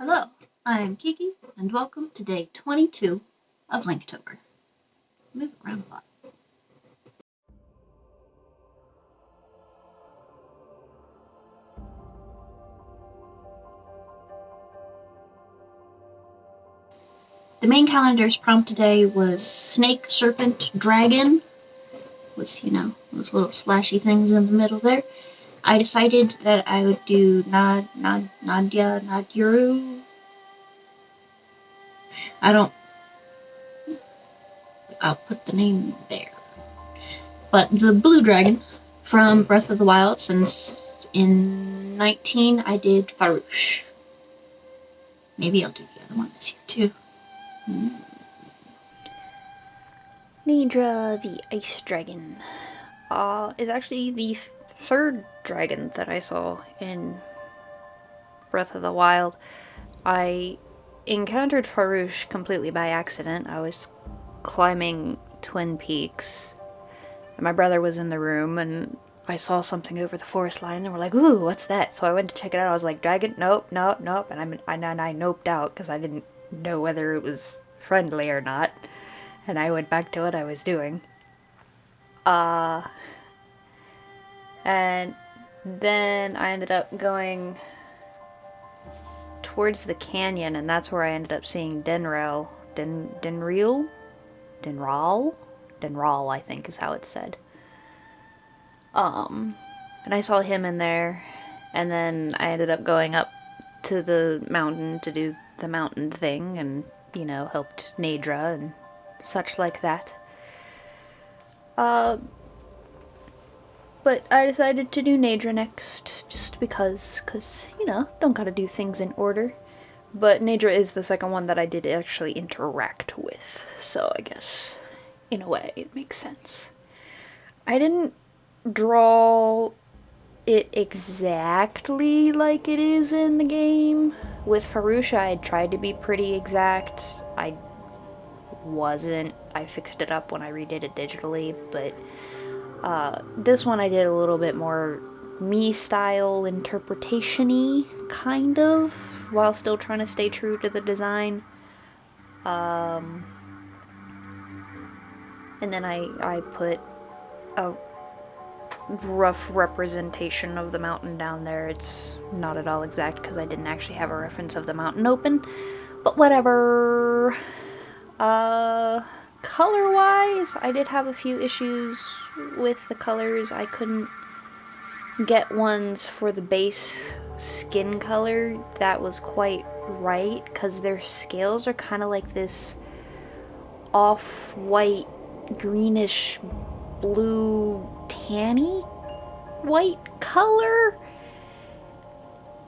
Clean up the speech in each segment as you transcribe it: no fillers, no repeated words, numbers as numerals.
Hello, I'm Kiki, and welcome to day 22 of Linktober. Move around a lot. The main calendar's prompt today was Snake, Serpent, Dragon, with, those little slashy things in the middle there. I decided that I would do Nadia, Nadiru. I'll put the name there. But the blue dragon from Breath of the Wild, since in 19 I did Farouche. Maybe I'll do the other one this year too. Nidra the Ice Dragon is actually the third dragon that I saw in Breath of the Wild. I encountered Farouche completely by accident. I was climbing Twin Peaks, and my brother was in the room, and I saw something over the forest line, and we're like, "Ooh, what's that?" So I went to check it out. I was like, "Dragon? Nope, nope, nope," and I noped out because I didn't know whether it was friendly or not. And I went back to what I was doing. And then I ended up going towards the canyon, and that's where I ended up seeing Denral, I think is how it's said. And I saw him in there, and then I ended up going up to the mountain to do the mountain thing, and helped Nadra and such like that. But I decided to do Nadra next, just because, don't gotta do things in order. But Nadra is the second one that I did actually interact with, so I guess, in a way, it makes sense. I didn't draw it exactly like it is in the game. With Farouche, I tried to be pretty exact. I wasn't. I fixed it up when I redid it digitally, but this one I did a little bit more me-style interpretation-y, kind of, while still trying to stay true to the design. And then I put a rough representation of the mountain down there. It's not at all exact because I didn't actually have a reference of the mountain open, but whatever. Color-wise, I did have a few issues with the colors. I couldn't get ones for the base skin color that was quite right, because their scales are kind of like this off-white, greenish, blue, tanny white color.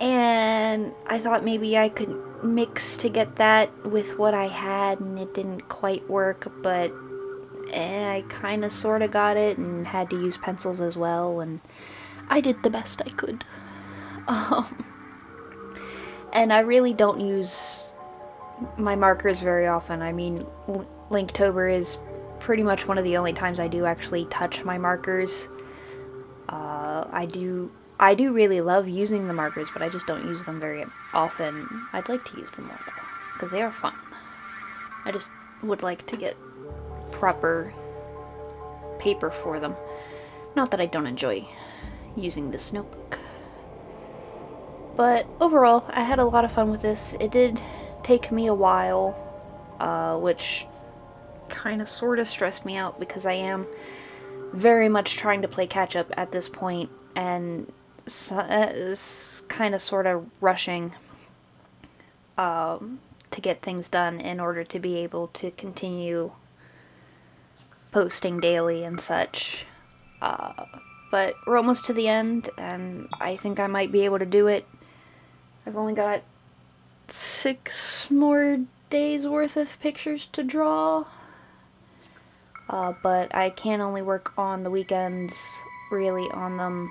And I thought maybe I could mix to get that with what I had, and it didn't quite work, but I kind of sort of got it, and had to use pencils as well, and I did the best I could. And I really don't use my markers very often. I mean, Linktober is pretty much one of the only times I do actually touch my markers. I do really love using the markers, but I just don't use them very often. I'd like to use them more, though, because they are fun. I just would like to get proper paper for them. Not that I don't enjoy using this notebook. But overall, I had a lot of fun with this. It did take me a while, which kind of sort of stressed me out, because I am very much trying to play catch up at this point, and kind of sort of rushing to get things done in order to be able to continue posting daily and such. But we're almost to the end, and I think I might be able to do it. I've only got 6 more days worth of pictures to draw. But I can only work on the weekends, really, on them.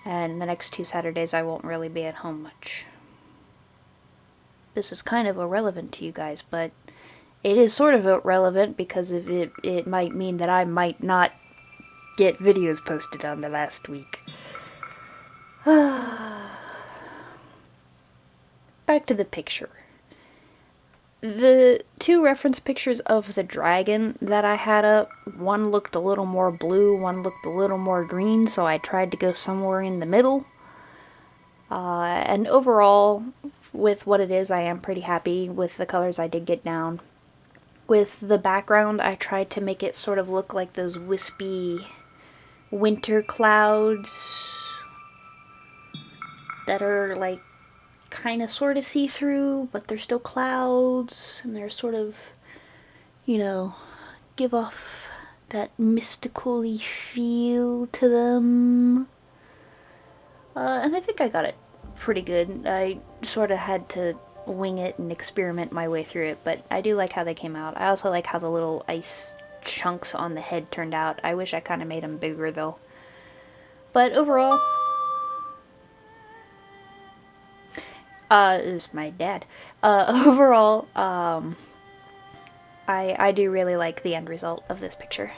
And the next 2 Saturdays I won't really be at home much. This is kind of irrelevant to you guys, but it is sort of irrelevant because of it might mean that I might not get videos posted on the last week. Back back to the picture. The two reference pictures of the dragon that I had up, one looked a little more blue, one looked a little more green, so I tried to go somewhere in the middle. And overall, with what it is, I am pretty happy with the colors I did get down. With the background, I tried to make it sort of look like those wispy winter clouds that are like kind of sort of see-through, but they're still clouds, and they're sort of, you know, give off that mystical-y feel to them. And I think I got it pretty good. I sort of had to wing it and experiment my way through it, but I do like how they came out. I also like how the little ice chunks on the head turned out. I wish I kind of made them bigger though. But overall, is my dad. Overall, I do really like the end result of this picture.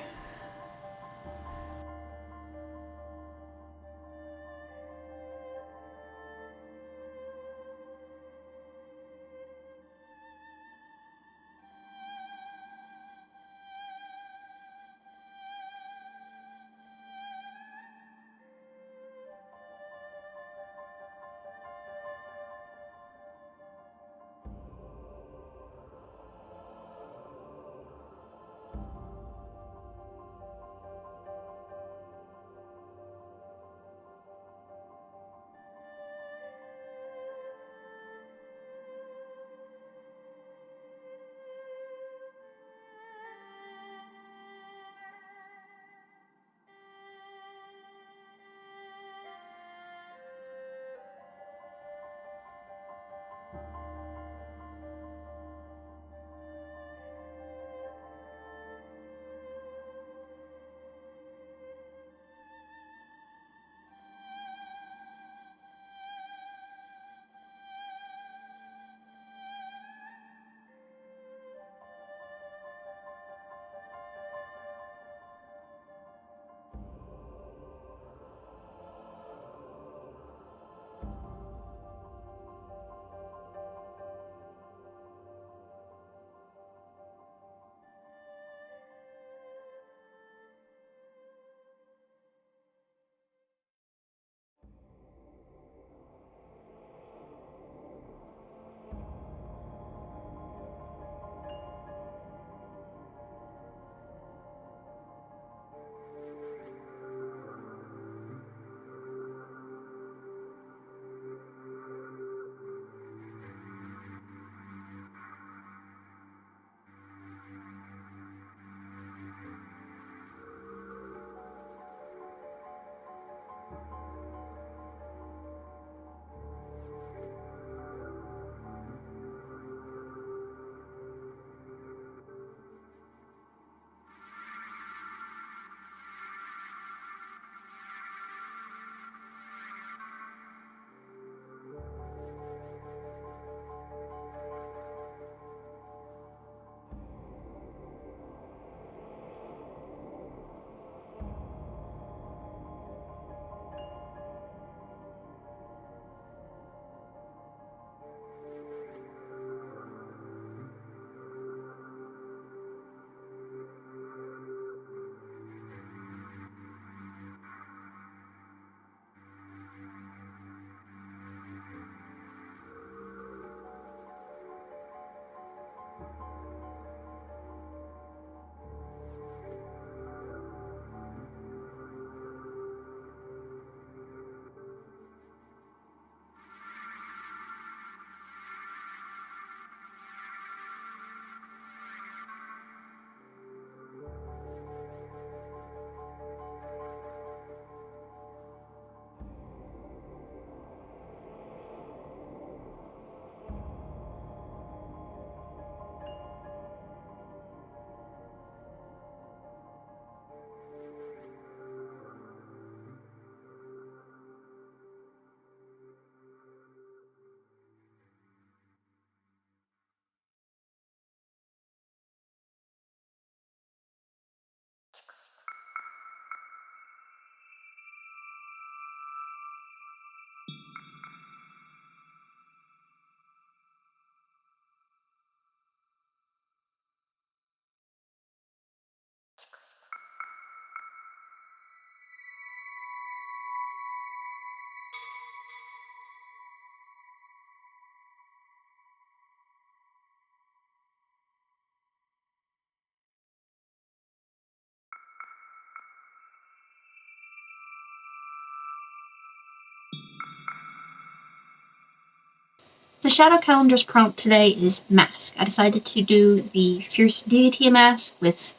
the Shadow Calendar's prompt today is mask. I decided to do the Fierce Deity mask with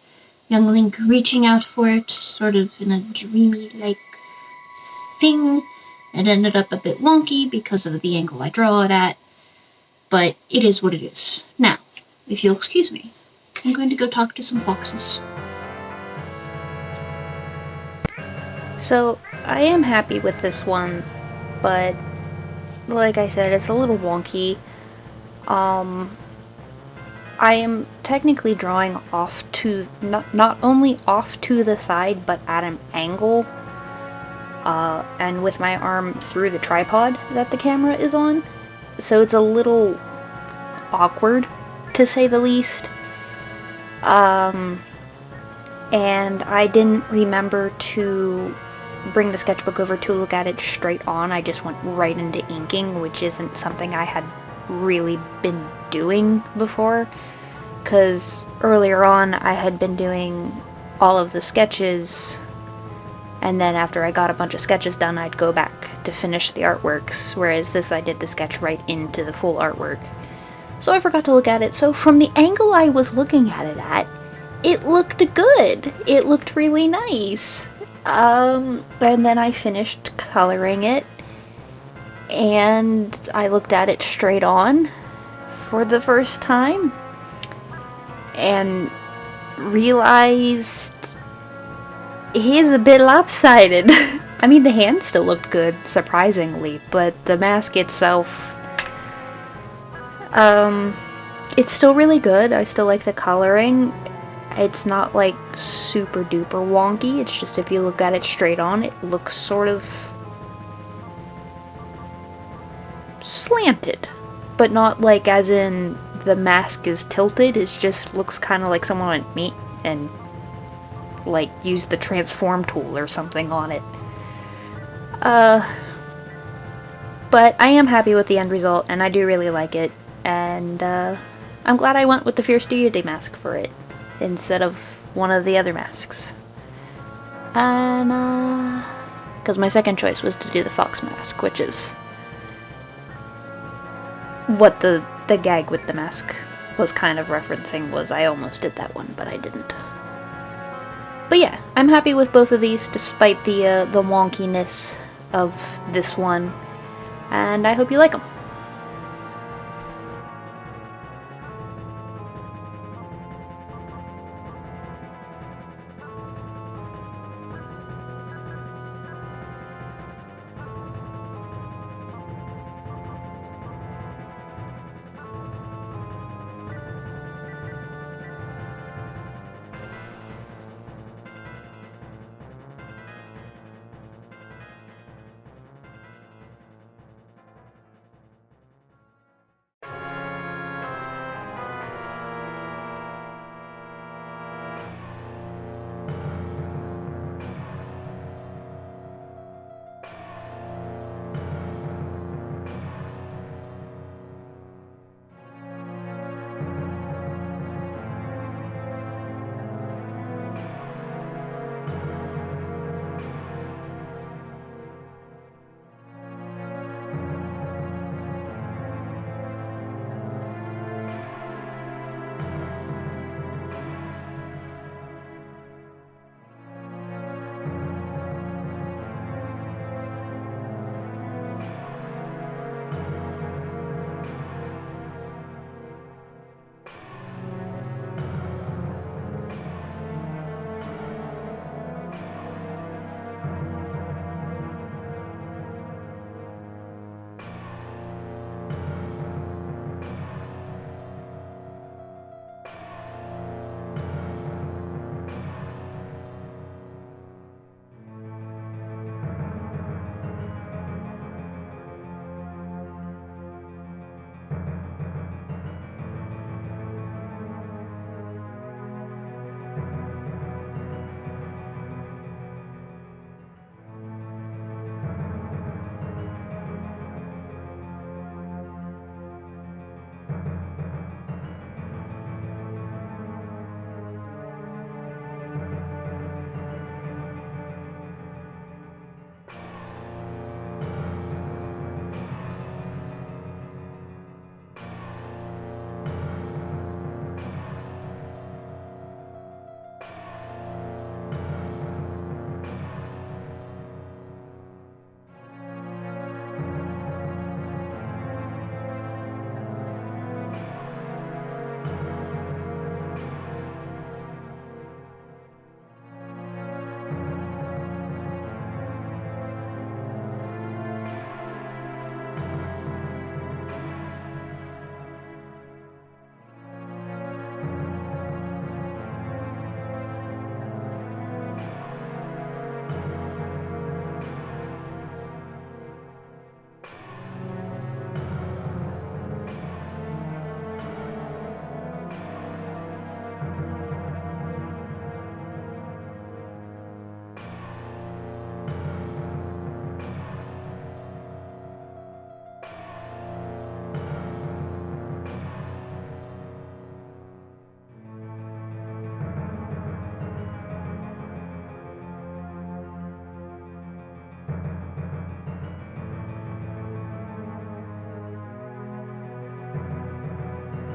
young Link reaching out for it, sort of in a dreamy-like thing. It ended up a bit wonky because of the angle I draw it at, but it is what it is. Now, if you'll excuse me, I'm going to go talk to some foxes. So, I am happy with this one, but like I said, it's a little wonky. I am technically drawing off to, not only off to the side, but at an angle, and with my arm through the tripod that the camera is on. So it's a little awkward, to say the least. And I didn't remember to bring the sketchbook over to look at it straight on. I just went right into inking, which isn't something I had really been doing before, because earlier on I had been doing all of the sketches, and then after I got a bunch of sketches done, I'd go back to finish the artworks, whereas this I did the sketch right into the full artwork. So I forgot to look at it, so from the angle I was looking at it at, it looked good. It looked really nice. And then I finished coloring it, and I looked at it straight on for the first time, and realized he's a bit lopsided. I mean, the hand still looked good, surprisingly, but the mask itself, it's still really good. I still like the coloring. It's not like super duper wonky, it's just if you look at it straight on, it looks sort of slanted. But not like as in the mask is tilted, it just looks kind of like someone went meat and like used the transform tool or something on it. But I am happy with the end result, and I do really like it, and I'm glad I went with the Fierce Deity mask for it instead of one of the other masks. And, because my second choice was to do the fox mask, which is what the gag with the mask was kind of referencing. Was I almost did that one, but I didn't. But yeah, I'm happy with both of these, despite the wonkiness of this one, and I hope you like them.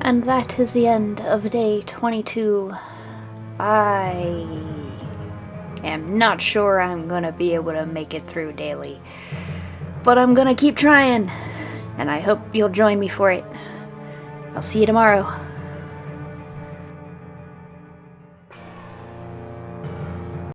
And that is the end of day 22. I am not sure I'm gonna be able to make it through daily, but I'm gonna keep trying, and I hope you'll join me for it. I'll see you tomorrow.